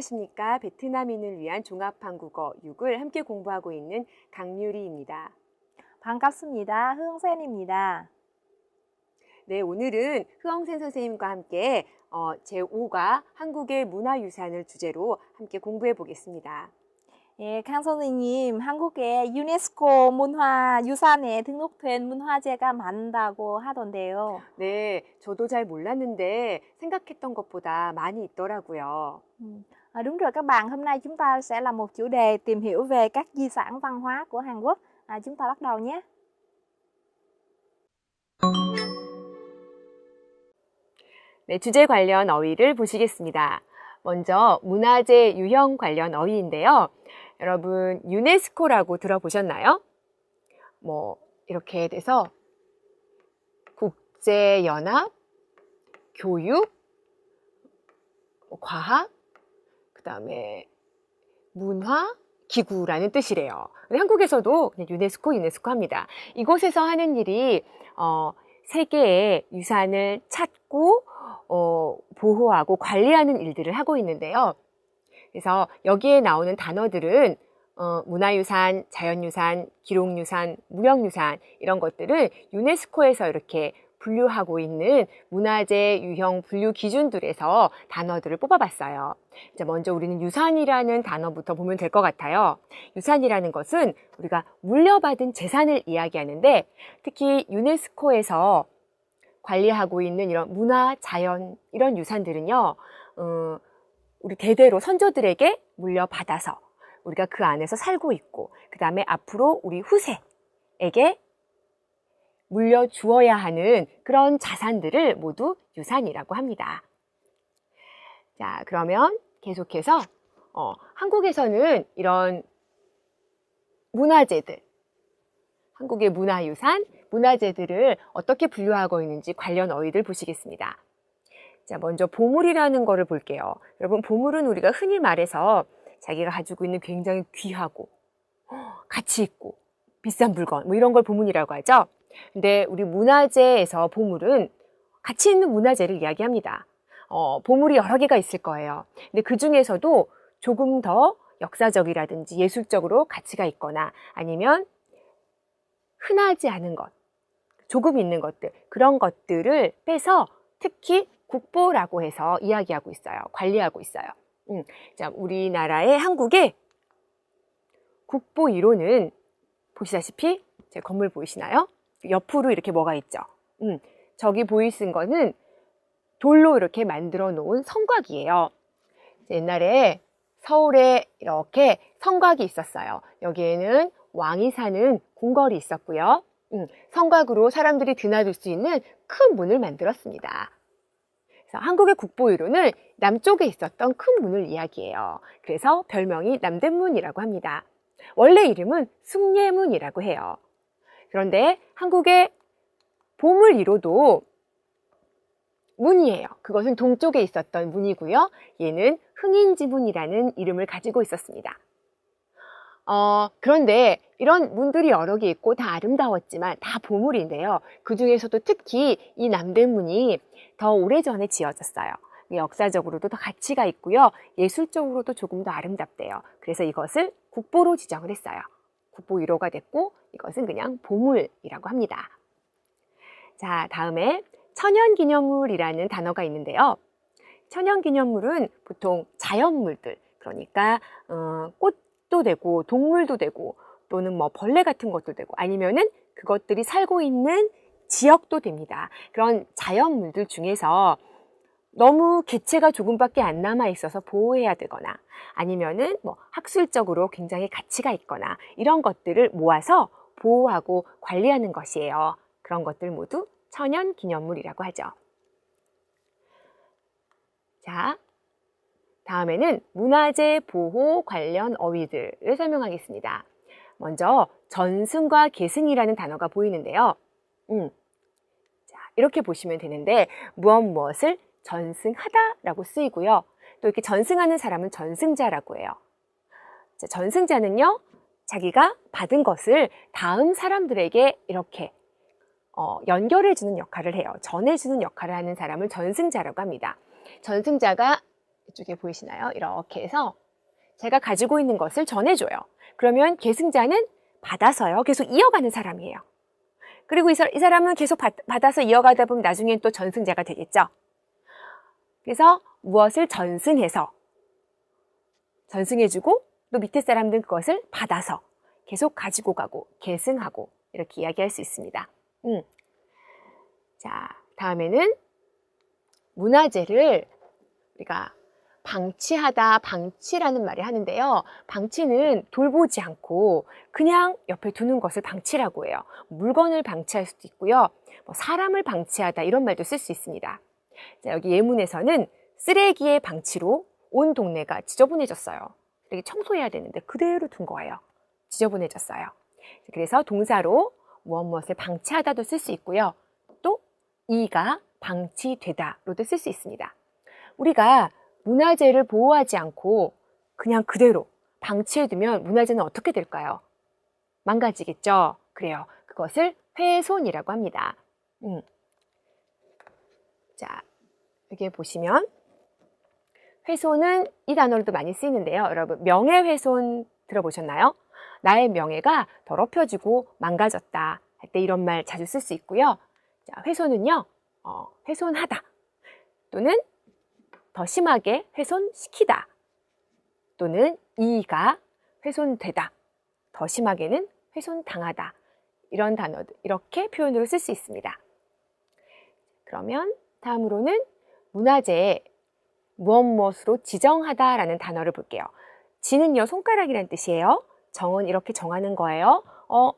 안녕하십니까. 베트남인을 위한 종합한국어 6을 함께 공부하고 있는 강유리입니다. 반갑습니다. 흐엉센입니다. 네, 오늘은 흐엉센 선생님과 함께 제5과 한국의 문화유산을 주제로 함께 공부해 보겠습니다. 예, 강 선생님, 한국에 유네스코 문화유산에 등록된 문화재가 많다고 하던데요. 네, 저도 잘 몰랐는데 생각했던 것보다 많이 있더라고요. Đúng rồi các bạn, hôm nay chúng ta sẽ là một chủ đề tìm hiểu về các di sản văn hóa của Hàn Quốc. Chúng ta bắt đầu nhé. 네, 주제 관련 어휘를 보시겠습니다. 먼저 문화재 유형 관련 어휘인데요. 여러분 유네스코라고 들어보셨나요? 이렇게 돼서 국제연합, 교육, 과학, 그 다음에 문화, 기구라는 뜻이래요. 한국에서도 그냥 유네스코 합니다. 이곳에서 하는 일이 세계의 유산을 찾고 보호하고 관리하는 일들을 하고 있는데요. 그래서 여기에 나오는 단어들은 문화유산, 자연유산, 기록유산, 무형유산 이런 것들을 유네스코에서 이렇게 분류하고 있는 문화재 유형 분류 기준들에서 단어들을 뽑아봤어요. 자, 먼저 우리는 유산이라는 단어부터 보면 될 것 같아요. 유산이라는 것은 우리가 물려받은 재산을 이야기하는데 특히 유네스코에서 관리하고 있는 이런 문화, 자연 이런 유산들은요. 우리 대대로 선조들에게 물려받아서 우리가 그 안에서 살고 있고 그 다음에 앞으로 우리 후세에게 물려주어야 하는 그런 자산들을 모두 유산이라고 합니다. 자, 그러면 계속해서 한국에서는 이런 문화재들, 한국의 문화유산, 문화재들을 어떻게 분류하고 있는지 관련 어휘들 보시겠습니다. 자, 먼저 보물이라는 거를 볼게요. 여러분, 보물은 우리가 흔히 말해서 자기가 가지고 있는 굉장히 귀하고 가치 있고 비싼 물건 이런 걸 보물이라고 하죠. 근데 우리 문화재에서 보물은 가치 있는 문화재를 이야기합니다. 보물이 여러 개가 있을 거예요. 근데 그 중에서도 조금 더 역사적이라든지 예술적으로 가치가 있거나 아니면 흔하지 않은 것, 조금 있는 것들, 그런 것들을 빼서 특히 국보라고 해서 이야기하고 있어요. 관리하고 있어요. 자, 우리나라의 한국의 국보 1호는 보시다시피 제 건물 보이시나요? 옆으로 이렇게 뭐가 있죠? 저기 보이신 거는 돌로 이렇게 만들어 놓은 성곽이에요. 옛날에 서울에 이렇게 성곽이 있었어요. 여기에는 왕이 사는 궁궐이 있었고요. 성곽으로 사람들이 드나들 수 있는 큰 문을 만들었습니다. 그래서 한국의 국보 1호는 남쪽에 있었던 큰 문을 이야기해요. 그래서 별명이 남대문이라고 합니다. 원래 이름은 숭례문이라고 해요. 그런데 한국의 보물 1호도 문이에요. 그것은 동쪽에 있었던 문이고요. 얘는 흥인지문이라는 이름을 가지고 있었습니다. 그런데 이런 문들이 여러 개 있고 다 아름다웠지만 다 보물인데요. 그 중에서도 특히 이 남대문이 더 오래전에 지어졌어요. 역사적으로도 더 가치가 있고요. 예술적으로도 조금 더 아름답대요. 그래서 이것을 국보로 지정을 했어요. 국보 1호가 됐고 이것은 그냥 보물이라고 합니다. 자, 다음에 천연기념물이라는 단어가 있는데요. 천연기념물은 보통 자연물들, 그러니까 꽃도 되고 동물도 되고 또는 벌레 같은 것도 되고 아니면은 그것들이 살고 있는 지역도 됩니다. 그런 자연물들 중에서 너무 개체가 조금밖에 안 남아 있어서 보호해야 되거나 아니면은 학술적으로 굉장히 가치가 있거나 이런 것들을 모아서 보호하고 관리하는 것이에요. 그런 것들 모두 천연기념물이라고 하죠. 자, 다음에는 문화재 보호 관련 어휘들을 설명하겠습니다. 먼저 전승과 계승이라는 단어가 보이는데요. 자, 이렇게 보시면 되는데 무엇을 전승하다라고 쓰이고요. 또 이렇게 전승하는 사람은 전승자라고 해요. 자, 전승자는요, 자기가 받은 것을 다음 사람들에게 이렇게 연결해주는 역할을 해요. 전해주는 역할을 하는 사람을 전승자라고 합니다. 전승자가 이쪽에 보이시나요? 이렇게 해서 제가 가지고 있는 것을 전해줘요. 그러면 계승자는 받아서요. 계속 이어가는 사람이에요. 그리고 이 사람은 계속 받아서 이어가다 보면 나중엔 또 전승자가 되겠죠. 그래서 무엇을 전승해서 전승해주고 또 밑에 사람들은 그것을 받아서 계속 가지고 가고 계승하고 이렇게 이야기할 수 있습니다. 자, 다음에는 문화재를 우리가 방치하다, 방치라는 말을 하는데요. 방치는 돌보지 않고 그냥 옆에 두는 것을 방치라고 해요. 물건을 방치할 수도 있고요. 사람을 방치하다 이런 말도 쓸 수 있습니다. 자, 여기 예문에서는 쓰레기의 방치로 온 동네가 지저분해졌어요. 쓰레기 청소해야 되는데 그대로 둔 거예요. 지저분해졌어요. 그래서 동사로 무엇을 방치하다도 쓸 수 있고요. 또 이가 방치되다로도 쓸 수 있습니다. 우리가 문화재를 보호하지 않고 그냥 그대로 방치해두면 문화재는 어떻게 될까요? 망가지겠죠? 그래요. 그것을 훼손이라고 합니다. 자, 여기 보시면 훼손은 이 단어로도 많이 쓰이는데요. 여러분, 명예훼손 들어보셨나요? 나의 명예가 더럽혀지고 망가졌다 할 때 이런 말 자주 쓸 수 있고요. 자, 훼손은요, 훼손하다 또는 더 심하게 훼손시키다 또는 이가 훼손되다, 더 심하게는 훼손당하다 이런 단어들 이렇게 표현으로 쓸 수 있습니다. 그러면 다음으로는 문화재에 무엇으로 지정하다라는 단어를 볼게요. 지는요 손가락이란 뜻이에요. 정은 이렇게 정하는 거예요.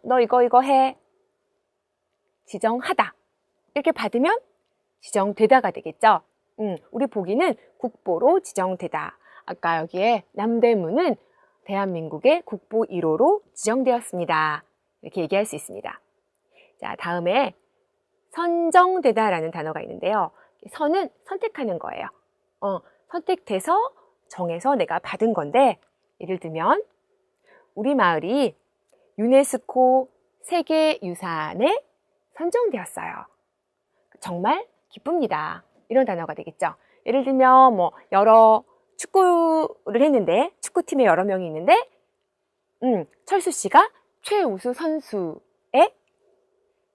너 이거 해. 지정하다 이렇게 받으면 지정되다가 되겠죠. 우리 보기는 국보로 지정되다. 아까 여기에 남대문은 대한민국의 국보 1호로 지정되었습니다. 이렇게 얘기할 수 있습니다. 자, 다음에 선정되다라는 단어가 있는데요. 선은 선택하는 거예요. 선택돼서 정해서 내가 받은 건데 예를 들면 우리 마을이 유네스코 세계유산에 선정되었어요. 정말 기쁩니다. 이런 단어가 되겠죠. 예를 들면 여러 축구를 했는데 축구팀에 여러 명이 있는데 철수 씨가 최우수 선수에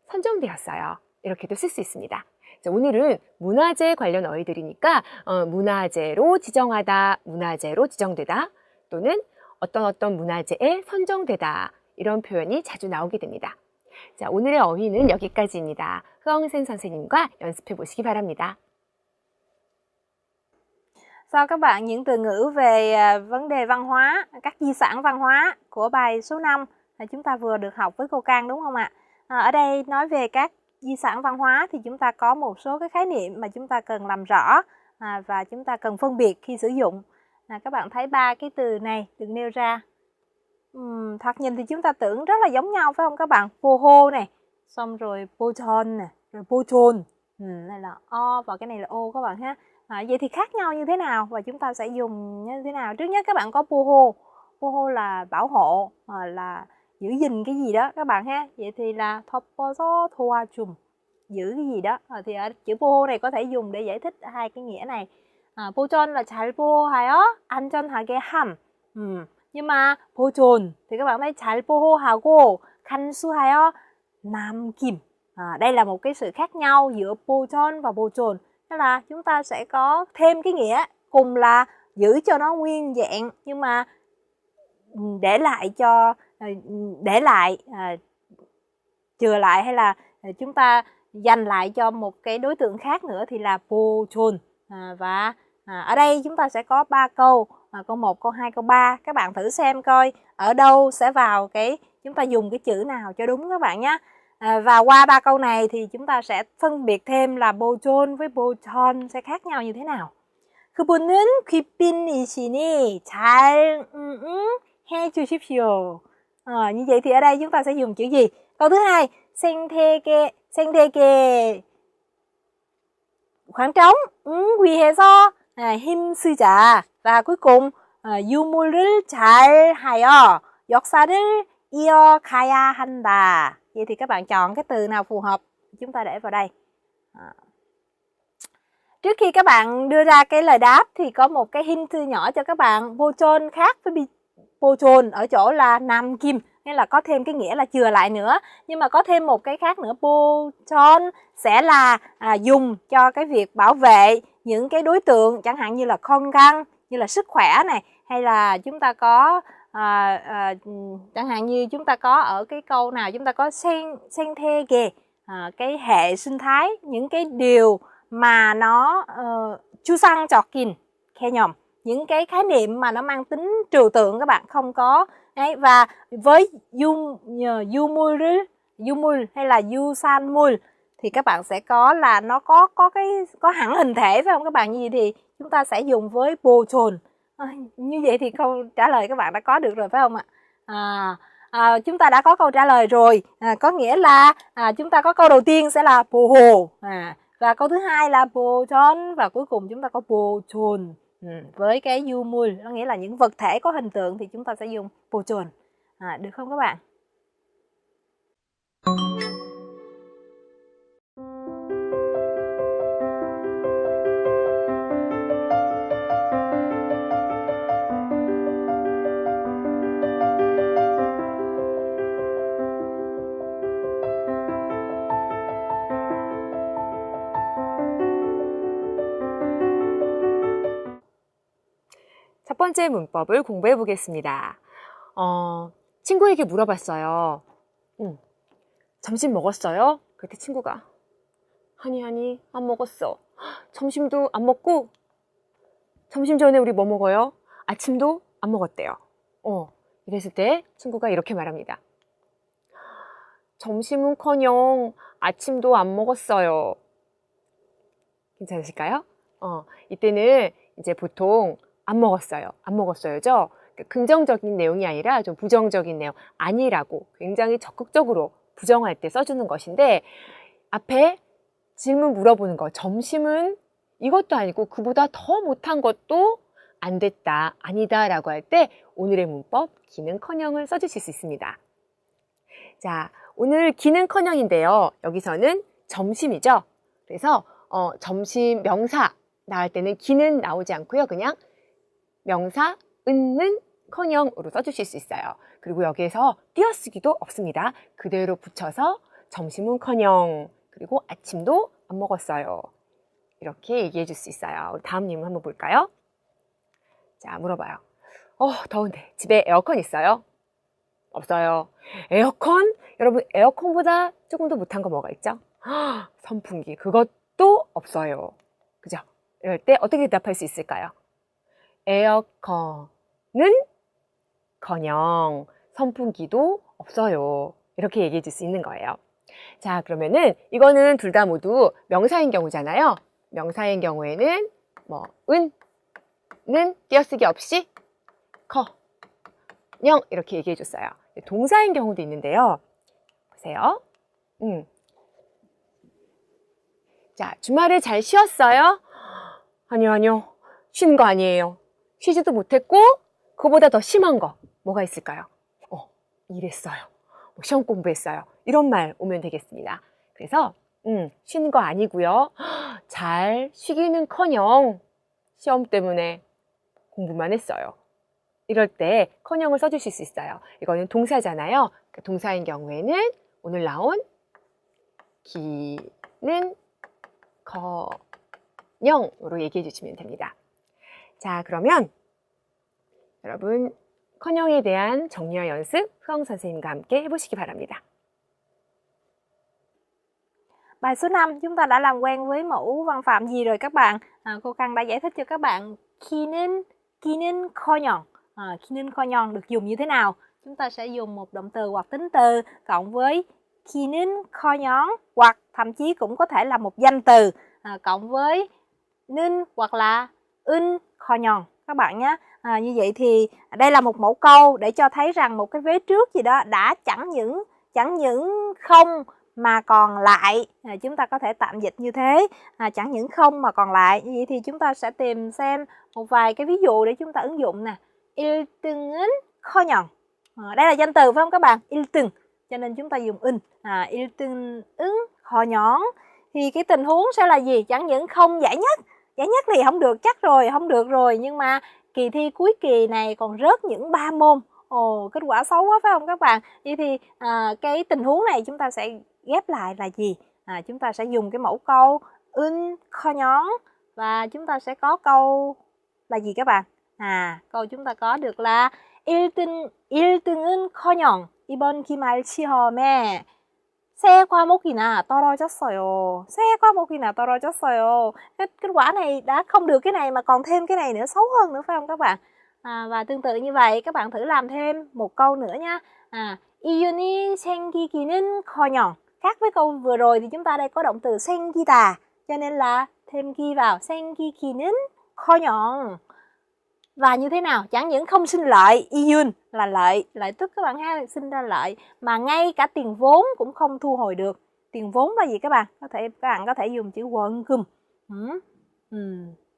선정되었어요. 이렇게도 쓸 수 있습니다. 자, 오늘은 문화재 관련 어휘들이니까 문화재로 지정하다, 문화재로 지정되다 또는 어떤 문화재에 선정되다 이런 표현이 자주 나오게 됩니다. 자, 오늘의 어휘는 여기까지입니다. 흐엉센 선생님과 연습해 보시기 바랍니다. Sau các bạn những từ ngữ về vấn đề văn hóa, các di sản văn hóa của bài số 5 chúng ta vừa được học với cô Cang đúng không ạ? Ở đây nói về các di sản văn hóa thì chúng ta có một số cái khái niệm mà chúng ta cần làm rõ và chúng ta cần phân biệt khi sử dụng. Các bạn thấy 3 cái từ này được nêu ra. Thoạt nhìn thì chúng ta tưởng rất là giống nhau phải không các bạn? Poho này, xong rồi pochon này, rồi pochon. Này là o và cái này là o các bạn ha. Vậy thì khác nhau như thế nào và chúng ta sẽ dùng như thế nào? Trước nhất các bạn có poho. Poho là bảo hộ, là giữ gìn cái gì đó các bạn ha. Vậy thì là thoposo thoachum, giữ cái gì đó. Thì ở chữ poho này có thể dùng để giải thích hai cái nghĩa này. Pochon là 잘 보호하여 안전하게 함. Nhưng mà 보존 thì các bạn thấy 잘 보호하고 간수하여 남김. Đây là một cái sự khác nhau giữa 보존 và 보존. Tức là chúng ta sẽ có thêm cái nghĩa cùng là giữ cho nó nguyên dạng nhưng mà để lại chừa lại hay là chúng ta dành lại cho một cái đối tượng khác nữa thì là 보존. Và ở đây chúng ta sẽ có 3 câu, câu 1, câu 2, câu 3. Các bạn thử xem coi ở đâu sẽ vào chúng ta dùng cái chữ nào cho đúng các bạn nhé. Và qua 3 câu này thì chúng ta sẽ phân biệt thêm là 보존 với 보전 sẽ khác nhau như thế nào. 그분은 귀빈이시니 잘 해주십시오. Như vậy thì ở đây chúng ta sẽ dùng chữ gì? Câu thứ hai, 생태계 khoảng trống 위해서 힘쓰자. Và cuối cùng 유물을 잘 하여 역사를 이어가야 한다. Vậy thì các bạn chọn cái từ nào phù hợp chúng ta để vào đây. trước khi các bạn đưa ra cái lời đáp thì có một cái hint nhỏ cho các bạn. Bochon khác với bochon ở chỗ là nam kim, nghĩa là có thêm cái nghĩa là chừa lại nữa. Nhưng mà có thêm một cái khác nữa, bochon sẽ là dùng cho cái việc bảo vệ những cái đối tượng chẳng hạn như là con găng, như là sức khỏe này, hay là chúng ta có chẳng hạn như chúng ta có ở cái câu nào chúng ta có sen thê ghê, cái hệ sinh thái, những cái điều mà nó chu sang chọt kìn khe nhòm, những cái khái niệm mà nó mang tính trừu tượng các bạn không có đấy. Và với yumul hay là yusanmul thì các bạn sẽ có là nó có hẳn hình thể phải không các bạn? Như vậy thì chúng ta sẽ dùng với bochon. Như vậy thì câu trả lời các bạn đã có được rồi phải không ạ? Chúng ta đã có câu trả lời rồi, có nghĩa là chúng ta có câu đầu tiên sẽ là boho, và câu thứ hai là bochon, và cuối cùng chúng ta có bochon. Với cái yumul, nó nghĩa là những vật thể có hình tượng thì chúng ta sẽ dùng bochon. Được không các bạn? 첫 번째 문법을 공부해 보겠습니다. 친구에게 물어봤어요. 점심 먹었어요? 그때 친구가 아니 안 먹었어. 점심도 안 먹고 점심 전에 우리 뭐 먹어요? 아침도 안 먹었대요. 이랬을 때 친구가 이렇게 말합니다. 점심은커녕 아침도 안 먹었어요. 괜찮으실까요? 이때는 이제 보통 안 먹었어요죠. 긍정적인 내용이 아니라 좀 부정적인 내용, 아니라고 굉장히 적극적으로 부정할 때 써주는 것인데, 앞에 질문 물어보는 거, 점심은 이것도 아니고 그보다 더 못한 것도 안 됐다, 아니다 라고 할 때 오늘의 문법 기는커녕을 써주실 수 있습니다. 자, 오늘 기는커녕인데요. 여기서는 점심이죠. 그래서 점심 명사 나올 때는 기는 나오지 않고요. 그냥 명사 은는 커녕으로 써주실 수 있어요. 그리고 여기에서 띄어쓰기도 없습니다. 그대로 붙여서 점심은 커녕, 그리고 아침도 안 먹었어요. 이렇게 얘기해 줄 수 있어요. 우리 다음 질문 한번 볼까요? 자, 물어봐요. 더운데 집에 에어컨 있어요? 없어요. 에어컨? 여러분, 에어컨보다 조금 더 못한 거 뭐가 있죠? 선풍기. 그것도 없어요. 그죠? 이럴 때 어떻게 대답할 수 있을까요? 에어컨은 커녕 선풍기도 없어요. 이렇게 얘기해 줄 수 있는 거예요. 자, 그러면은 이거는 둘 다 모두 명사인 경우잖아요. 명사인 경우에는 은는 띄어쓰기 없이 커녕 이렇게 얘기해 줬어요. 동사인 경우도 있는데요. 보세요. 자, 주말에 잘 쉬었어요? 아니요. 쉬는 거 아니에요. 쉬지도 못했고 그보다 더 심한 거 뭐가 있을까요? 일했어요. 시험 공부했어요. 이런 말 오면 되겠습니다. 그래서 쉬는 거 아니고요. 잘 쉬기는커녕 시험 때문에 공부만 했어요. 이럴 때 커녕을 써주실 수 있어요. 이거는 동사잖아요. 동사인 경우에는 오늘 나온 기는 커녕으로 얘기해 주시면 됩니다. 자, 그러면 여러분 커녕에 대한 정리와 연습 흐엉 선생님과 함께 해보시기 바랍니다. Bài số 5 chúng ta đã làm quen với mẫu văn phạm gì rồi các bạn? Cô Căng đã giải thích cho các bạn 기는 커녕. 기는 커녕 được dùng như thế nào? Chúng ta sẽ dùng một động từ hoặc tính từ cộng với 기는 커녕, hoặc thậm chí cũng có thể là một danh từ cộng với 는 hoặc là 은 커녕 các bạn nhé. Như vậy thì đây là một mẫu câu để cho thấy rằng một cái vế trước gì đó đã chẳng những không mà còn lại, chúng ta có thể tạm dịch như thế, chẳng những không mà còn lại. Như vậy thì chúng ta sẽ tìm xem một vài cái ví dụ để chúng ta ứng dụng nè. 1등은 커녕. Đây là danh từ phải không các bạn? 1등. Cho nên chúng ta dùng 은. 1등은 커녕. Thì cái tình huống sẽ là gì? Chẳng những không giải nhất giải nhất thì không được chắc rồi, không được rồi, nhưng mà kỳ thi cuối kỳ này còn rớt những 3 môn. Ồ, kết quả xấu quá phải không các bạn? Vậy thì cái tình huống này chúng ta sẽ ghép lại là gì? Chúng ta sẽ dùng cái mẫu câu ưn kho nhón và chúng ta sẽ có câu là gì các bạn? Câu chúng ta có được là 1등은 커녕 이번 기말 시험에 세 과목이나 떨어졌어요. 세 과목이나 떨어졌어요. Kết quả này đã không được cái này mà còn thêm cái này nữa, xấu hơn nữa phải không các bạn? Và tương tự như vậy các bạn thử làm thêm một câu nữa nha. 이윤이 생기기는 커녕. Khác với câu vừa rồi thì chúng ta đây có động từ 생기다, cho nên là thêm ki vào, 생기기는 커녕. Và như thế nào? Chẳng những không sinh lợi, iyun là lợi tức các bạn ha, sinh ra lợi, mà ngay cả tiền vốn cũng không thu hồi được. Tiền vốn là gì các bạn? Các bạn có thể dùng chữ 원금.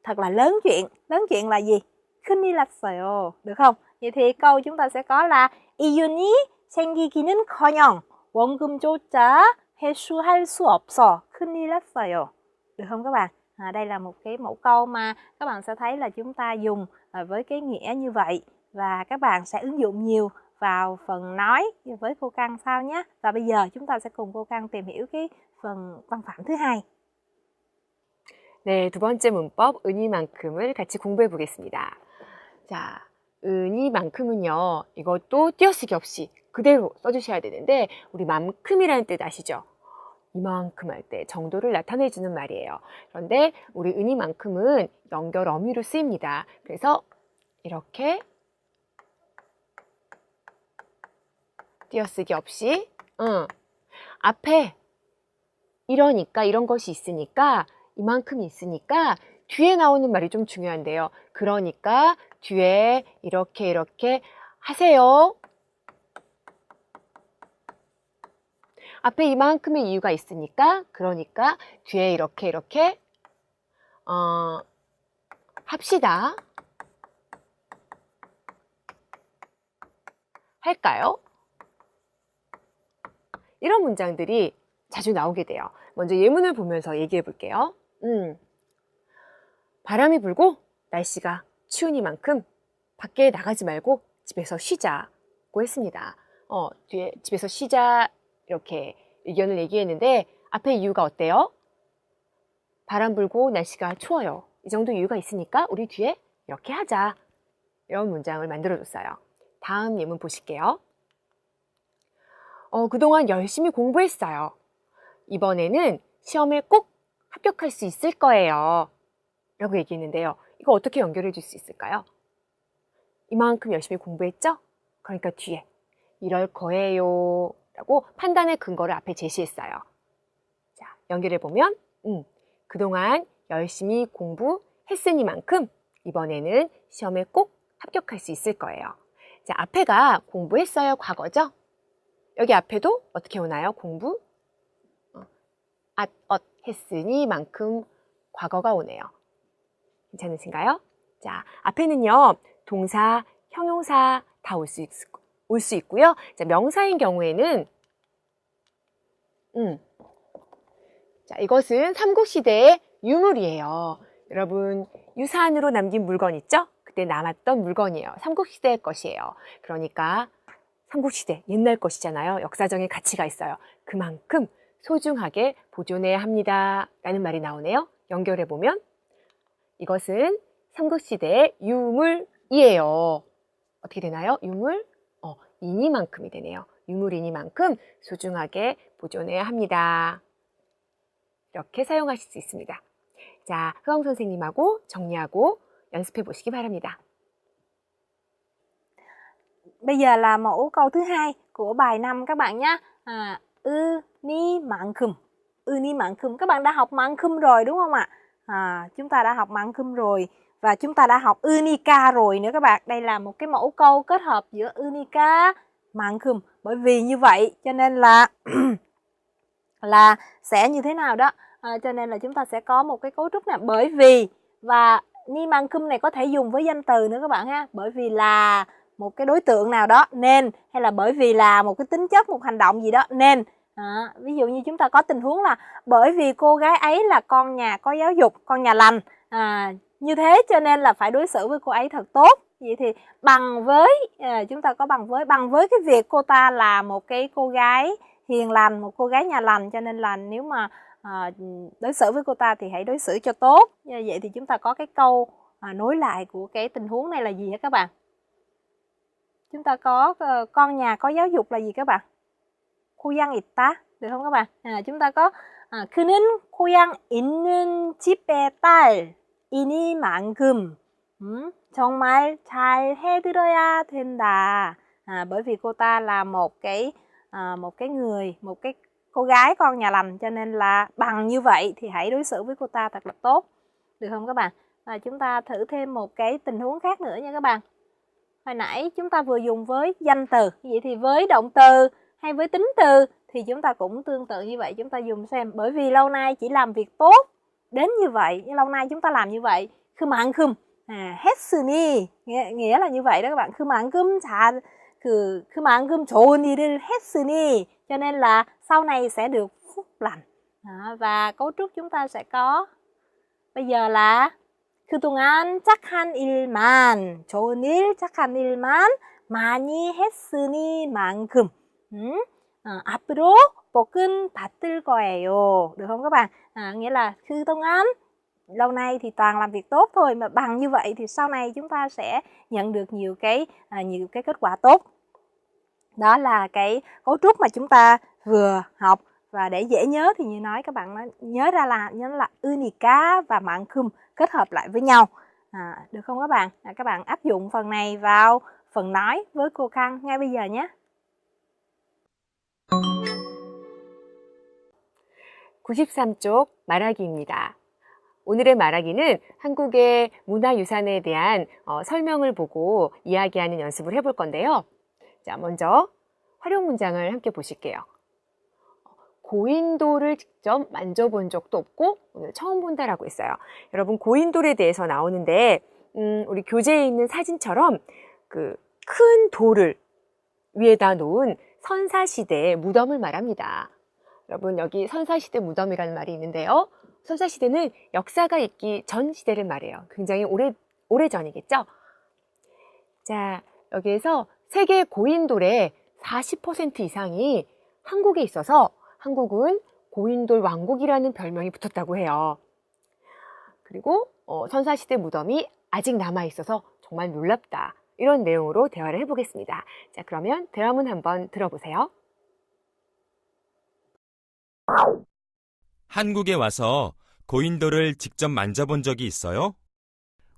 Thật là lớn chuyện. Lớn chuyện là gì? 큰일 났어요. Được không? Vậy thì câu chúng ta sẽ có là 이윤이 생기기는커녕 원금조차 회수할 수 없어 큰일 났어요. Được không các bạn? Đây là một cái mẫu câu mà các bạn sẽ thấy là chúng ta dùng với cái nghĩa như vậy, và các bạn sẽ ứng dụng nhiều vào phần nói với cô Căng sau nhé. Và bây giờ chúng ta sẽ cùng cô Căng tìm hiểu cái phần văn phạm thứ hai. 네, 두 번째 문법 은이만큼을 같이 공부해 보겠습니다. 자, 은이만큼은요, 이것도 띄어쓰기 없이 그대로 써주셔야 되는데, 우리 만큼이라는 뜻 아시죠? 이만큼 할 때 정도를 나타내주는 말이에요. 그런데 우리 은이만큼은 연결 어미로 쓰입니다. 그래서 이렇게 띄어쓰기 없이 앞에 이러니까, 이런 것이 있으니까, 이만큼이 있으니까 뒤에 나오는 말이 좀 중요한데요. 그러니까 뒤에 이렇게 하세요. 앞에 이만큼의 이유가 있으니까, 그러니까 뒤에 이렇게 합시다. 할까요? 이런 문장들이 자주 나오게 돼요. 먼저 예문을 보면서 얘기해 볼게요. 바람이 불고 날씨가 추우니만큼 밖에 나가지 말고 집에서 쉬자고 했습니다. 뒤에 집에서 쉬자 이렇게 의견을 얘기했는데, 앞에 이유가 어때요? 바람 불고 날씨가 추워요. 이 정도 이유가 있으니까 우리 뒤에 이렇게 하자. 이런 문장을 만들어줬어요. 다음 예문 보실게요. 그동안 열심히 공부했어요. 이번에는 시험에 꼭 합격할 수 있을 거예요. 라고 얘기했는데요. 이거 어떻게 연결해 줄 수 있을까요? 이만큼 열심히 공부했죠? 그러니까 뒤에 이럴 거예요 라고 판단의 근거를 앞에 제시했어요. 자, 연결해 보면 그동안 열심히 공부했으니만큼 이번에는 시험에 꼭 합격할 수 있을 거예요. 자, 앞에가 공부했어요 과거죠? 여기 앞에도 어떻게 오나요? 공부? 했으니만큼 과거가 오네요. 괜찮으신가요? 자, 앞에는요, 동사, 형용사 다 올 수 있고요. 자, 명사인 경우에는 자, 이것은 삼국시대의 유물이에요. 여러분, 유산으로 남긴 물건 있죠? 그때 남았던 물건이에요. 삼국시대의 것이에요. 그러니까 삼국시대, 옛날 것이잖아요. 역사적인 가치가 있어요. 그만큼 소중하게 보존해야 합니다. 라는 말이 나오네요. 연결해보면 이것은 삼국시대의 유물이에요. 어떻게 되나요? 유물? 이니만큼이 되네요. 유물이니만큼 소중하게 보존해야 합니다. 이렇게 사용하실 수 있습니다. 자, 흐엉 선생님하고 정리하고 연습해 보시기 바랍니다. Bây giờ là mẫu câu thứ hai của bài 5 các bạn nhé. Unimankum. Unimankum. Các bạn đã học mankum rồi đúng không ạ? Chúng ta đã học mankum rồi. Và chúng ta đã học unica rồi nữa các bạn. Đây là một cái mẫu câu kết hợp giữa unica, mankum. Bởi vì như vậy cho nên là là sẽ như thế nào đó. Cho nên là chúng ta sẽ có một cái cấu trúc này. Bởi vì và ni mankum này có thể dùng với danh từ nữa các bạn ha. Bởi vì là một cái đối tượng nào đó nên, hay là bởi vì là một cái tính chất, một hành động gì đó nên. Ví dụ như chúng ta có tình huống là bởi vì cô gái ấy là con nhà có giáo dục, con nhà lành, Như thế cho nên là phải đối xử với cô ấy thật tốt. Vậy thì bằng với, chúng ta có bằng với cái việc cô ta là một cái cô gái hiền lành, một cô gái nhà lành, cho nên là nếu mà đối xử với cô ta thì hãy đối xử cho tốt. Như vậy thì chúng ta có cái câu nối lại của cái tình huống này là gì hả các bạn? Chúng ta có con nhà có giáo dục là gì các bạn? 고향 있다, được không các bạn? Chúng ta có 그는 고향 있는 집의 딸이니만큼 정말 잘 해드려야 된다. Bởi vì cô ta là một cái cô gái con nhà lành, cho nên là bằng như vậy thì hãy đối xử với cô ta thật là tốt, được không các bạn? Và chúng ta thử thêm một cái tình huống khác nữa nha các bạn. Hồi nãy chúng ta vừa dùng với danh từ, vậy thì với động từ hay với tính từ thì chúng ta cũng tương tự như vậy. Chúng ta dùng xem, bởi vì lâu nay chỉ làm việc tốt đến như vậy, lâu nay chúng ta làm như vậy. 그만큼 했으니, nghĩa là như vậy đó các bạn. 그만큼 좋은 일을 했으니, cho nên là sau này sẽ được phúc lành. Và cấu trúc chúng ta sẽ có bây giờ là 그동안 착한 일만, 좋은 일, 착한 일만 많이 했으니만큼 앞으로 복은 받을 거예요. Được không các bạn? Nghĩa là 그동안, lâu nay thì toàn làm việc tốt thôi, mà bằng như vậy thì sau này chúng ta sẽ nhận được nhiều cái kết quả tốt. Đó là cái cấu trúc mà chúng ta vừa học. Và để dễ nhớ thì như nói các bạn nhớ là 으니까 và 만큼 kết hợp lại với nhau. Được không các bạn? Các bạn áp dụng phần này vào phần nói với cô Khang ngay bây giờ nhé. 93쪽 말하기입니다. 오늘의 말하기는 한국의 문화유산에 대한 설명을 보고 이야기하는 연습을 해볼 건데요. 자, 먼저 활용 문장을 함께 보실게요. 고인돌을 직접 만져본 적도 없고 오늘 처음 본다라고 했어요. 여러분, 고인돌에 대해서 나오는데 우리 교재에 있는 사진처럼 그 큰 돌을 위에다 놓은 선사시대의 무덤을 말합니다. 여러분, 여기 선사시대 무덤이라는 말이 있는데요. 선사시대는 역사가 있기 전 시대를 말해요. 굉장히 오래전이겠죠? 자, 여기에서 세계 고인돌의 40% 이상이 한국에 있어서 한국은 고인돌 왕국이라는 별명이 붙었다고 해요. 그리고 선사시대 무덤이 아직 남아있어서 정말 놀랍다. 이런 내용으로 대화를 해보겠습니다. 자, 그러면 대화문 한번 들어보세요. 한국에 와서 고인돌을 직접 만져본 적이 있어요?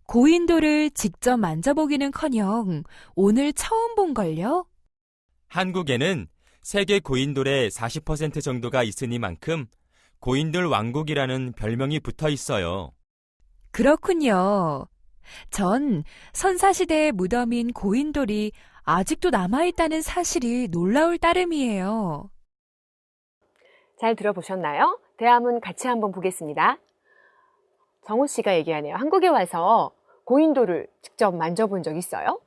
고인돌을 직접 만져보기는커녕 오늘 처음 본걸요? 한국에는 세계 고인돌의 40% 정도가 있으니만큼 고인돌 왕국이라는 별명이 붙어 있어요. 그렇군요. 전 선사시대의 무덤인 고인돌이 아직도 남아있다는 사실이 놀라울 따름이에요. 잘 들어보셨나요? 대화문 같이 한번 보겠습니다. 정호 씨가 얘기하네요. 한국에 와서 고인돌을 직접 만져본 적 있어요?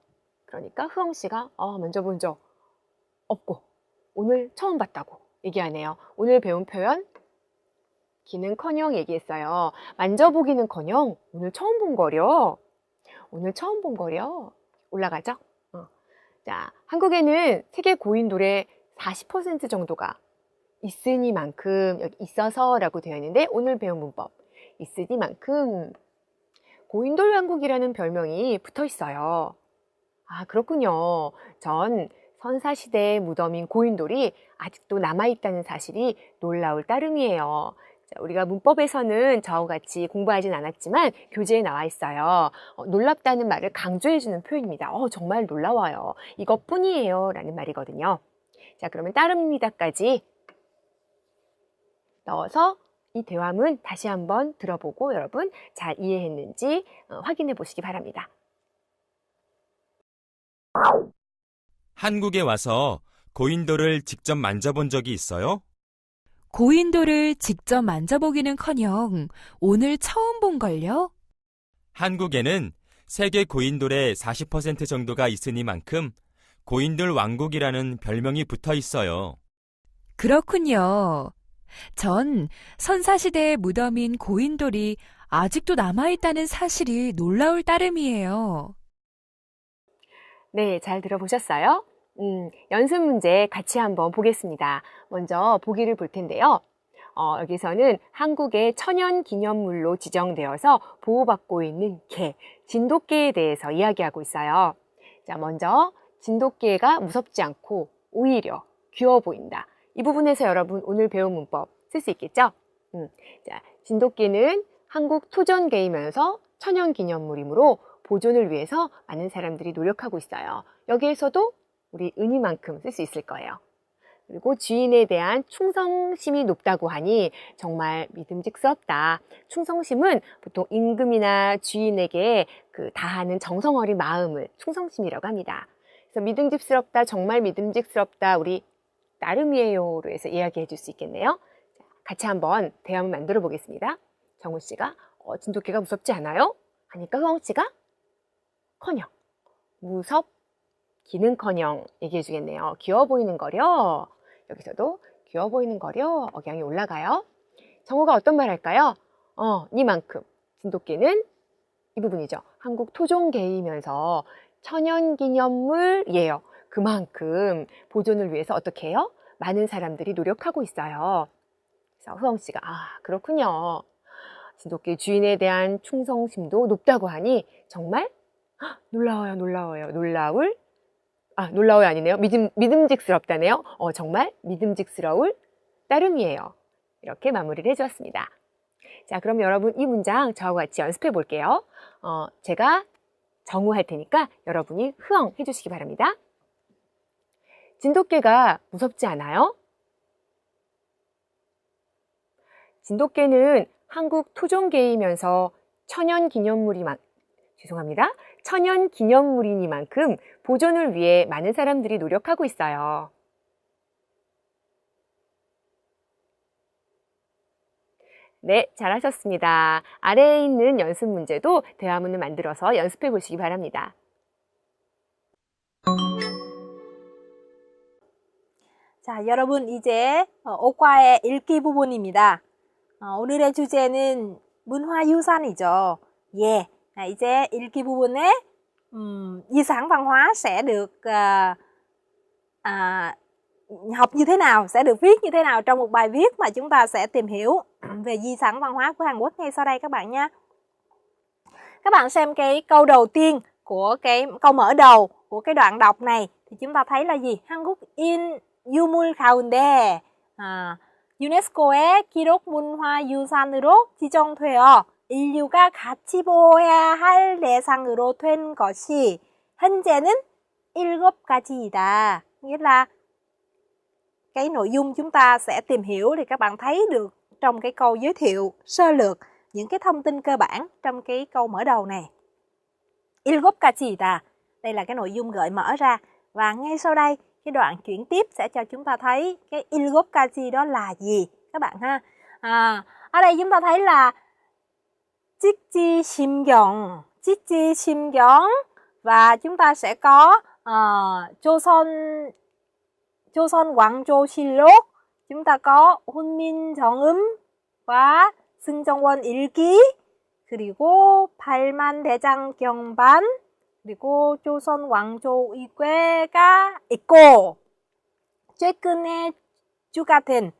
그러니까 흐엉 씨가 만져본 적 없고 오늘 처음 봤다고 얘기하네요. 오늘 배운 표현 기는커녕 얘기했어요. 만져보기는커녕 오늘 처음 본 거려. 오늘 처음 본 거려. 올라가죠? 자, 한국에는 세계 고인돌의 40% 정도가 있으니만큼, 여기 있어서라고 되어 있는데 오늘 배운 문법 있으니만큼 고인돌 왕국이라는 별명이 붙어 있어요. 아, 그렇군요. 전 선사시대의 무덤인 고인돌이 아직도 남아있다는 사실이 놀라울 따름이에요. 자, 우리가 문법에서는 저와 같이 공부하진 않았지만 교재에 나와 있어요. 놀랍다는 말을 강조해주는 표현입니다. 정말 놀라워요. 이것뿐이에요 라는 말이거든요. 자, 그러면 따름입니다까지 넣어서 이 대화문 다시 한번 들어보고 여러분 잘 이해했는지 확인해 보시기 바랍니다. 한국에 와서 고인돌을 직접 만져본 적이 있어요? 고인돌을 직접 만져보기는커녕 오늘 처음 본걸요? 한국에는 세계 고인돌의 40% 정도가 있으니만큼 고인돌 왕국이라는 별명이 붙어 있어요. 그렇군요. 전 선사시대의 무덤인 고인돌이 아직도 남아있다는 사실이 놀라울 따름이에요. 네, 잘 들어보셨어요? 연습 문제 같이 한번 보겠습니다. 먼저 보기를 볼 텐데요. 여기서는 한국의 천연기념물로 지정되어서 보호받고 있는 개, 진돗개에 대해서 이야기하고 있어요. 자, 먼저 진돗개가 무섭지 않고 오히려 귀여워 보인다. 이 부분에서 여러분 오늘 배운 문법 쓸 수 있겠죠? 자, 진돗개는 한국 토종개이면서 천연기념물이므로 보존을 위해서 많은 사람들이 노력하고 있어요. 여기에서도 우리 은희만큼 쓸 수 있을 거예요. 그리고 주인에 대한 충성심이 높다고 하니 정말 믿음직스럽다. 충성심은 보통 임금이나 주인에게 다하는 정성 어린 마음을 충성심이라고 합니다. 그래서 믿음직스럽다, 정말 믿음직스럽다, 우리 나름이에요로 해서 이야기해 줄 수 있겠네요. 같이 한번 대화문 만들어 보겠습니다. 정우 씨가 진돗개가 무섭지 않아요? 하니까 흐엉 씨가 커녕 무섭기는커녕 얘기해 주겠네요. 귀여워 보이는 거려. 여기서도 귀여워 보이는 거려. 억양이 올라가요. 정우가 어떤 말 할까요? 니만큼. 진돗개는 이 부분이죠. 한국 토종개이면서 천연기념물이에요. 그만큼 보존을 위해서 어떻게 해요? 많은 사람들이 노력하고 있어요. 그래서 흐엉 씨가 그렇군요. 진돗개 주인에 대한 충성심도 높다고 하니 정말 놀라워요. 놀라워요 아니네요. 믿음직스럽다네요. 정말 믿음직스러울 따름이에요. 이렇게 마무리를 해주었습니다. 자, 그럼 여러분 이 문장 저하고 같이 연습해 볼게요. 제가 정우 할 테니까 여러분이 흐엉 해주시기 바랍니다. 진돗개가 무섭지 않아요? 진돗개는 한국 토종개이면서 천연기념물이니만큼 보존을 위해 많은 사람들이 노력하고 있어요. 네, 잘하셨습니다. 아래에 있는 연습 문제도 대화문을 만들어서 연습해 보시기 바랍니다. 자, 여러분 이제 오과의 읽기 부분입니다. 오늘의 주제는 문화유산이죠. 예, 이제 읽기 부분에 di sản văn hóa sẽ được học như thế nào, sẽ được viết như thế nào trong một bài viết mà chúng ta sẽ tìm hiểu về di sản văn hóa của Hàn Quốc ngay sau đây các bạn nha. Các bạn xem cái câu đầu tiên của cái câu mở đầu của cái đoạn đọc này thì chúng ta thấy là gì? 한국인 유물 가운데 유네스코의 기록 문화 유산으로 지정되어 인류가 같이 보호해야 할 대상으로 된 것이 현재는 7가지이다. Nghĩa là cái nội dung chúng ta sẽ tìm hiểu thì các bạn thấy được trong cái câu giới thiệu sơ lược những cái thông tin cơ bản trong cái câu mở đầu này. 7가지이다. Đây là cái nội dung gợi mở ra. Và ngay sau đây, cái đoạn chuyển tiếp sẽ cho chúng ta thấy cái 7가지 đó là gì các bạn ha. Ở đây chúng ta thấy là Chikji Simgyeong và chúng ta sẽ có Joseon Gwangjo-실록, chúng ta có 훈민정음 và 승정원 일기, 그리고 팔만대장경반, 그리고 조선 왕조 의궤가 있고 최근에 주가된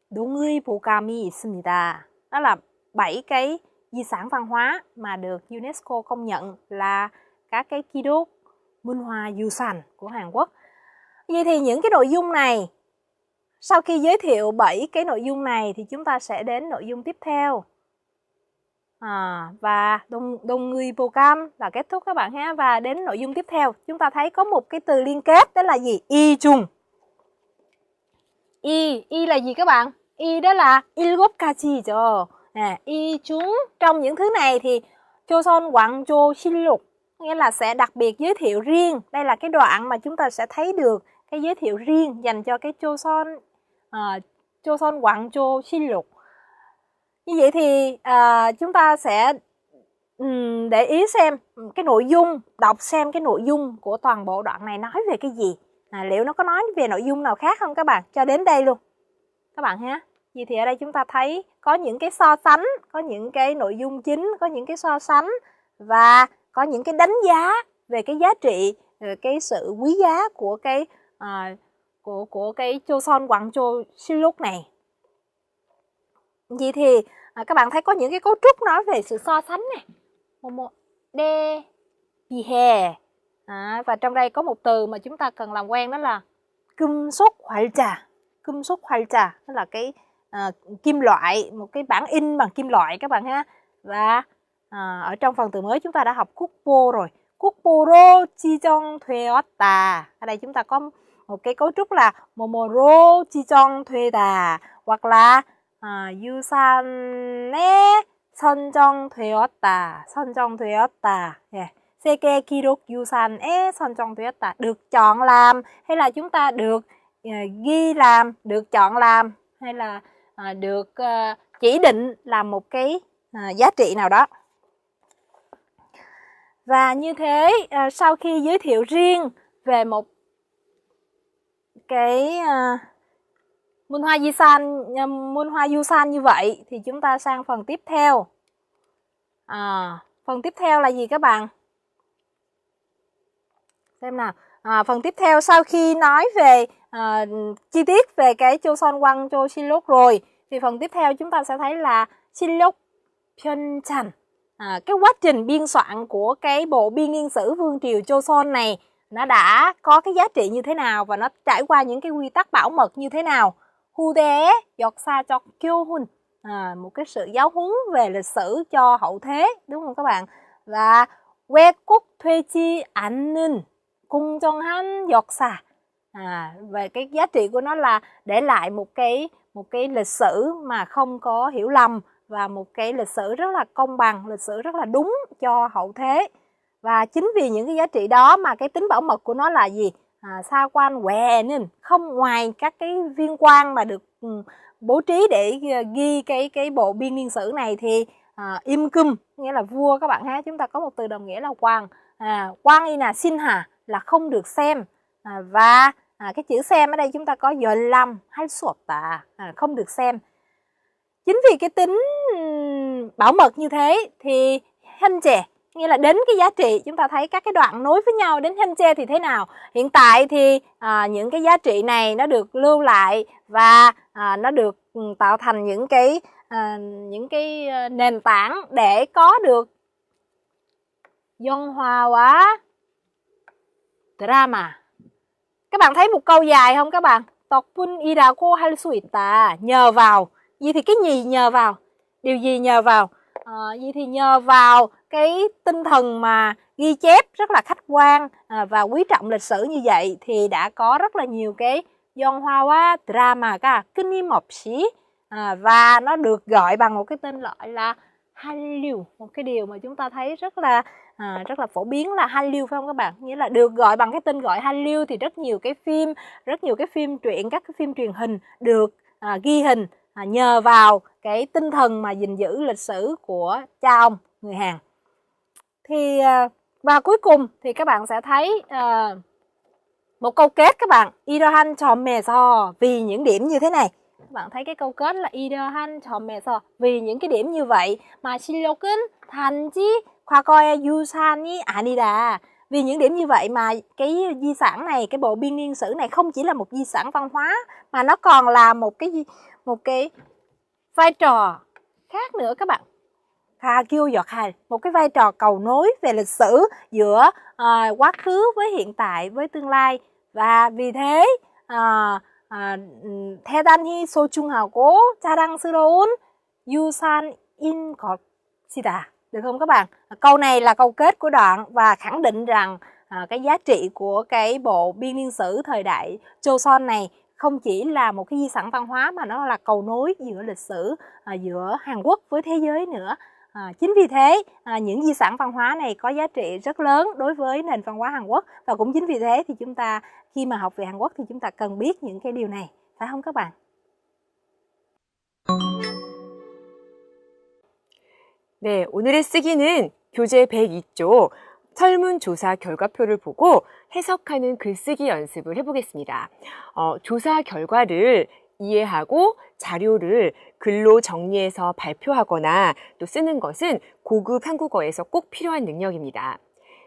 농의보감이 있습니다. Đó là 7 cái di sản văn hóa mà được UNESCO công nhận là các cái ký đốt 문화 유산 của Hàn Quốc. Vậy thì những cái nội dung này, sau khi giới thiệu 7 cái nội dung này thì chúng ta sẽ đến nội dung tiếp theo. Và đồng người program là kết thúc các bạn ha. Và đến nội dung tiếp theo chúng ta thấy có một cái từ liên kết, đó là gì? Y chung. Y là gì các bạn? Y đó là 7가지죠. Y chung. Trong những thứ này thì Joseon Gwangjo-실록, nghĩa là sẽ đặc biệt giới thiệu riêng. Đây là cái đoạn mà chúng ta sẽ thấy được cái giới thiệu riêng dành cho cái Joseon Gwangjo-실록. Như vậy thì chúng ta sẽ để ý xem cái nội dung, đọc xem cái nội dung của toàn bộ đoạn này nói về cái gì. Liệu nó có nói về nội dung nào khác không các bạn? Cho đến đây luôn các bạn ha. Vậy thì ở đây chúng ta thấy có những cái so sánh, có những cái nội dung chính, có những cái so sánh và có những cái đánh giá về cái giá trị, cái sự quý giá của cái Choson Gwangjo-siluk này. Vậy thì các bạn thấy có những cái cấu trúc nói về sự so sánh này. Momo de bihe. Và trong đây có một từ mà chúng ta cần làm quen, đó là 금속 활자. 금속 활자 đó là cái kim loại, một cái bản in bằng kim loại các bạn ha. Và ở trong phần từ mới chúng ta đã học 국보 rồi. 국보로 지정되었다. Ở đây chúng ta có một cái cấu trúc là 뭐뭐로 지정되다 hoặc là 유산에 선정되었다. 선정되었다. Yeah. 세계 기록 유산에 선정되었다. Được chọn làm hay là chúng ta được ghi làm, được chọn làm hay là được chỉ định làm một cái giá trị nào đó. Và như thế sau khi giới thiệu riêng về một cái Munhwa Yusan như vậy thì chúng ta sang phần tiếp theo. Phần tiếp theo là gì các bạn? Xem nào. Phần tiếp theo sau khi nói về chi tiết về cái Choson Gwangjo-siluk rồi thì phần tiếp theo chúng ta sẽ thấy là Siluk Pyeongchan. Cái quá trình biên soạn của cái bộ biên niên sử Vương triều Choson này nó đã có cái giá trị như thế nào và nó trải qua những cái quy tắc bảo mật như thế nào. Hude 역사적 교훈, một cái sự giáo huấn về lịch sử cho hậu thế, đúng không các bạn? Và 왜곡되지 않는 공정한 역사. Về cái giá trị của nó là để lại một cái lịch sử mà không có hiểu lầm và một cái lịch sử rất là công bằng, lịch sử rất là đúng cho hậu thế. Và chính vì những cái giá trị đó mà cái tính bảo mật của nó là gì? Sa quan quẹ nên không ngoài các cái viên quan mà được bố trí để ghi cái bộ biên niên sử này thì im cum nghĩa là vua các bạn ha. Chúng ta có một từ đồng nghĩa là quan. Quan y là xin hà là không được xem. Và cái chữ xem ở đây chúng ta có 열람 hay suột không được xem. Chính vì cái tính bảo mật như thế thì 현재 nghĩa là đến cái giá trị, chúng ta thấy các cái đoạn nối với nhau đến 현재 thì thế nào? Hiện tại thì những cái giá trị này nó được lưu lại và nó được tạo thành những cái nền tảng để có được 영화와 드라마. Các bạn thấy một câu dài không các bạn? 덕분이라고 할 수 있다. Nhờ vào. Vậy thì cái gì nhờ vào? Điều gì nhờ vào? Vậy thì nhờ vào cái tinh thần mà ghi chép rất là khách quan và quý trọng lịch sử như vậy thì đã có rất là nhiều cái 영화와 드라마가 끊임없이 và nó được gọi bằng một cái tên gọi là 한류. Một cái điều mà chúng ta thấy rất là phổ biến là 한류 phải không các bạn? Nghĩa là được gọi bằng cái tên gọi 한류 thì rất nhiều cái phim truyện, các cái phim truyền hình được ghi hình nhờ vào cái tinh thần mà gìn giữ lịch sử của cha ông người Hàn. Thì và cuối cùng thì các bạn sẽ thấy một câu kết các bạn. 이러한 점에서 vì những điểm như thế này. Các bạn thấy cái câu kết là 이러한 점에서 vì những cái điểm như vậy mà 실록은 단지 과거의 유산이 아니다. Vì những điểm như vậy mà cái di sản này, cái bộ biên niên sử này không chỉ là một di sản văn hóa mà nó còn là một cái vai trò khác nữa các bạn. Một cái vai trò cầu nối về lịch sử giữa quá khứ với hiện tại với tương lai. Và vì thế 대단히 소중하고 자랑스러운 유산인 것이다. Được không các bạn? Câu này là câu kết của đoạn và khẳng định rằng cái giá trị của cái bộ biên niên sử thời đại Joseon này không chỉ là một cái di sản văn hóa mà nó là cầu nối giữa lịch sử giữa Hàn Quốc với thế giới nữa. Chính vì thế những di sản văn hóa này có giá trị rất lớn đối với nền văn hóa Hàn Quốc. Và cũng chính vì thế thì chúng ta khi mà học về Hàn Quốc thì chúng ta cần biết những cái điều này. Phải không các bạn? 네, 오늘의 쓰기는 교재 102쪽 설문조사 결과표를 보고 해석하는 글쓰기 연습을 해보겠습니다. 조사 결과를 이해하고 자료를 글로 정리해서 발표하거나 또 쓰는 것은 고급 한국어에서 꼭 필요한 능력입니다.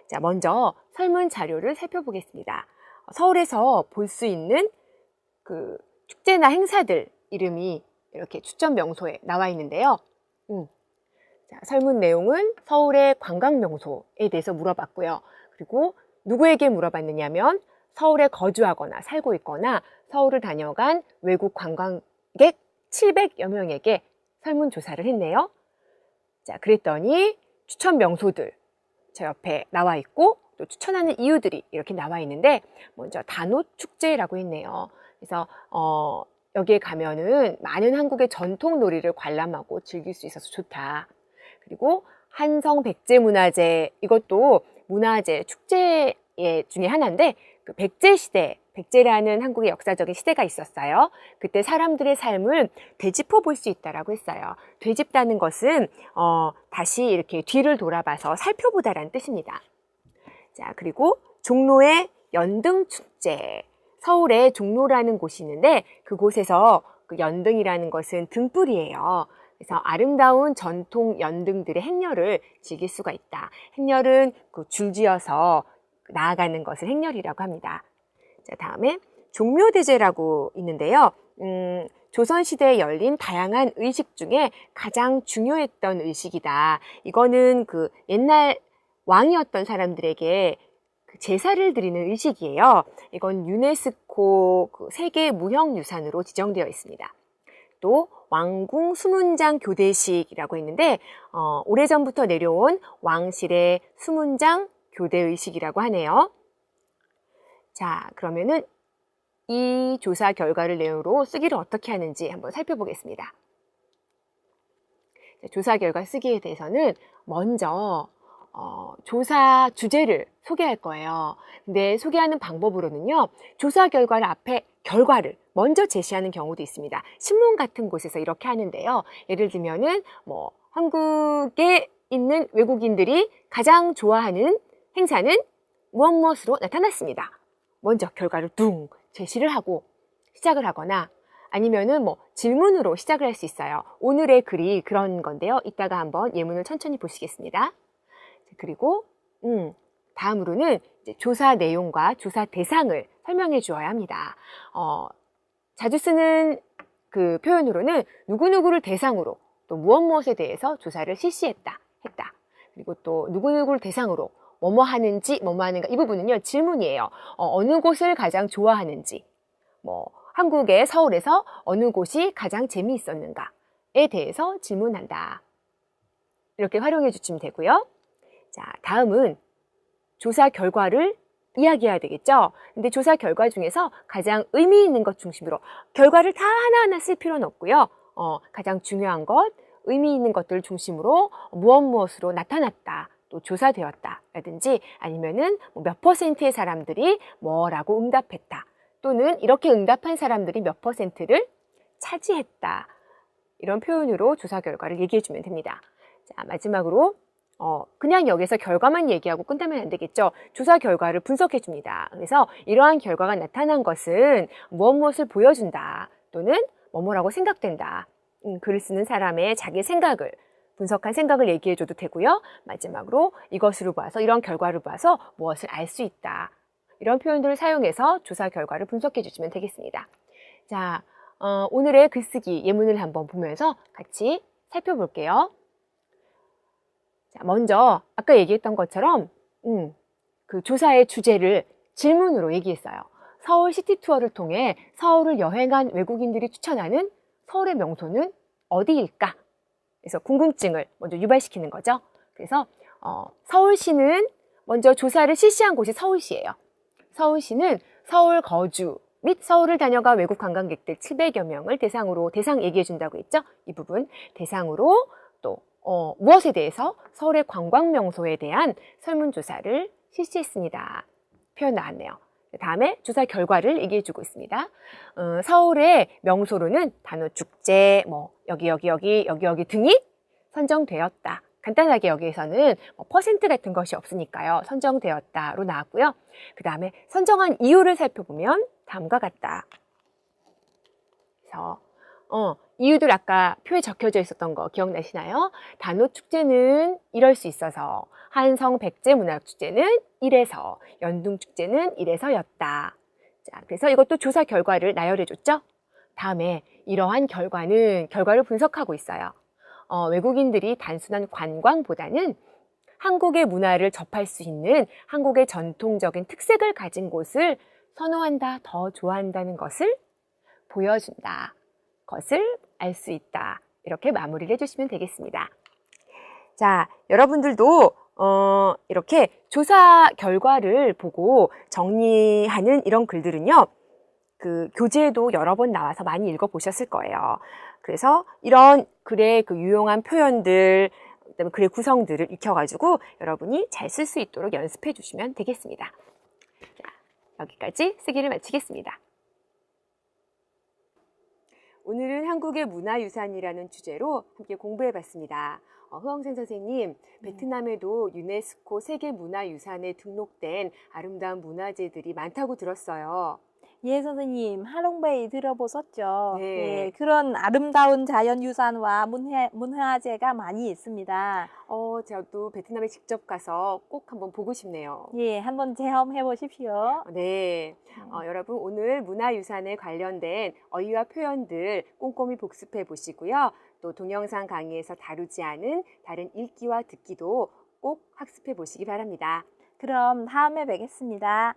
자, 먼저 설문 자료를 살펴보겠습니다. 서울에서 볼 수 있는 그 축제나 행사들 이름이 이렇게 추천 명소에 나와 있는데요. 자, 설문 내용은 서울의 관광 명소에 대해서 물어봤고요. 그리고 누구에게 물어봤느냐면 서울에 거주하거나 살고 있거나 서울을 다녀간 외국 관광객 700여 명에게 설문조사를 했네요. 자, 그랬더니 추천 명소들 저 옆에 나와 있고 또 추천하는 이유들이 이렇게 나와 있는데 먼저 단오축제라고 했네요. 그래서 여기에 가면은 많은 한국의 전통 놀이를 관람하고 즐길 수 있어서 좋다. 그리고 한성백제문화재, 이것도 문화재 축제 중에 하나인데 그 백제시대, 백제라는 한국의 역사적인 시대가 있었어요. 그때 사람들의 삶을 되짚어 볼 수 있다라고 했어요. 되짚다는 것은 다시 이렇게 뒤를 돌아봐서 살펴보다라는 뜻입니다. 자, 그리고 종로의 연등축제. 서울에 종로라는 곳이 있는데 그곳에서 그 연등이라는 것은 등불이에요. 그래서 아름다운 전통 연등들의 행렬을 즐길 수가 있다. 행렬은 그 줄지어서 나아가는 것을 행렬이라고 합니다. 자, 다음에 종묘대제라고 있는데요. 조선시대에 열린 다양한 의식 중에 가장 중요했던 의식이다. 이거는 그 옛날 왕이었던 사람들에게 제사를 드리는 의식이에요. 이건 유네스코 세계 무형유산으로 지정되어 있습니다. 또 왕궁 수문장 교대식이라고 있는데 오래전부터 내려온 왕실의 수문장 교대의식이라고 하네요. 자, 그러면은 이 조사 결과를 내용으로 쓰기를 어떻게 하는지 한번 살펴보겠습니다. 조사 결과 쓰기에 대해서는 먼저 조사 주제를 소개할 거예요. 근데 소개하는 방법으로는요, 조사 결과를 앞에 결과를 먼저 제시하는 경우도 있습니다. 신문 같은 곳에서 이렇게 하는데요. 예를 들면은 한국에 있는 외국인들이 가장 좋아하는 행사는 무엇으로 나타났습니다. 먼저 결과를 둥 제시를 하고 시작을 하거나 아니면은 질문으로 시작을 할 수 있어요. 오늘의 글이 그런 건데요. 이따가 한번 예문을 천천히 보시겠습니다. 그리고 다음으로는 이제 조사 내용과 조사 대상을 설명해 주어야 합니다. 자주 쓰는 그 표현으로는 누구누구를 대상으로 또 무엇에 대해서 조사를 실시했다, 했다. 그리고 또 누구누구를 대상으로 뭐뭐 하는지, 뭐뭐 하는가, 이 부분은요, 질문이에요. 어느 곳을 가장 좋아하는지, 한국의 서울에서 어느 곳이 가장 재미있었는가에 대해서 질문한다. 이렇게 활용해 주시면 되고요. 자, 다음은 조사 결과를 이야기해야 되겠죠? 근데 조사 결과 중에서 가장 의미 있는 것 중심으로 결과를 다 하나하나 쓸 필요는 없고요. 가장 중요한 것, 의미 있는 것들을 중심으로 무엇으로 나타났다, 또 조사되었다 라든지 아니면은 몇 퍼센트의 사람들이 뭐라고 응답했다, 또는 이렇게 응답한 사람들이 몇 퍼센트를 차지했다, 이런 표현으로 조사 결과를 얘기해 주면 됩니다. 자, 마지막으로 그냥 여기서 결과만 얘기하고 끝나면 안 되겠죠. 조사 결과를 분석해 줍니다. 그래서 이러한 결과가 나타난 것은 무엇을 보여준다, 또는 뭐뭐라고 생각된다. 글을 쓰는 사람의 자기 생각을, 분석한 생각을 얘기해 줘도 되고요. 마지막으로 이것으로 봐서, 이런 결과를 봐서 무엇을 알 수 있다. 이런 표현들을 사용해서 조사 결과를 분석해 주시면 되겠습니다. 자, 오늘의 글쓰기 예문을 한번 보면서 같이 살펴볼게요. 자, 먼저 아까 얘기했던 것처럼 그 조사의 주제를 질문으로 얘기했어요. 서울 시티투어를 통해 서울을 여행한 외국인들이 추천하는 서울의 명소는 어디일까? 그래서 궁금증을 먼저 유발시키는 거죠. 그래서 서울시는 먼저 조사를 실시한 곳이 서울시예요. 서울시는 서울 거주 및 서울을 다녀가 외국 관광객들 700여 명을 대상 얘기해 준다고 했죠. 이 부분 대상으로 또 무엇에 대해서 서울의 관광 명소에 대한 설문조사를 실시했습니다. 표현 나왔네요. 다음에 조사 결과를 얘기해 주고 있습니다. 서울의 명소로는 단오축제, 여기 등이 선정되었다. 간단하게 여기에서는 퍼센트 같은 것이 없으니까요. 선정되었다로 나왔고요. 그 다음에 선정한 이유를 살펴보면 다음과 같다. 그래서 이유들 아까 표에 적혀져 있었던 거 기억나시나요? 단오축제는 이럴 수 있어서, 한성백제문화축제는 이래서, 연둥축제는 이래서였다. 자, 그래서 이것도 조사 결과를 나열해줬죠? 다음에 이러한 결과를 분석하고 있어요. 외국인들이 단순한 관광보다는 한국의 문화를 접할 수 있는 한국의 전통적인 특색을 가진 곳을 선호한다, 더 좋아한다는 것을 보여준다. 것을 알 수 있다. 이렇게 마무리를 해주시면 되겠습니다. 자, 여러분들도 이렇게 조사 결과를 보고 정리하는 이런 글들은요, 그 교재에도 여러 번 나와서 많이 읽어보셨을 거예요. 그래서 이런 글의 그 유용한 표현들, 그다음에 글의 구성들을 익혀가지고 여러분이 잘 쓸 수 있도록 연습해 주시면 되겠습니다. 자, 여기까지 쓰기를 마치겠습니다. 오늘은 한국의 문화유산이라는 주제로 함께 공부해 봤습니다. 흐엉센 선생님, 베트남에도 유네스코 세계문화유산에 등록된 아름다운 문화재들이 많다고 들었어요. 예, 선생님, 하롱베이 들어보셨죠? 네. 예, 그런 아름다운 자연유산과 문화재가 많이 있습니다. 저도 베트남에 직접 가서 꼭 한번 보고 싶네요. 예, 한번 체험해 보십시오. 네. 여러분, 오늘 문화유산에 관련된 어휘와 표현들 꼼꼼히 복습해 보시고요. 또 동영상 강의에서 다루지 않은 다른 읽기와 듣기도 꼭 학습해 보시기 바랍니다. 그럼 다음에 뵙겠습니다.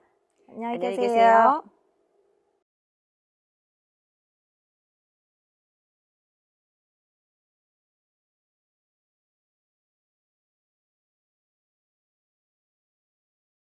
안녕히 안녕히 계세요. 계세요.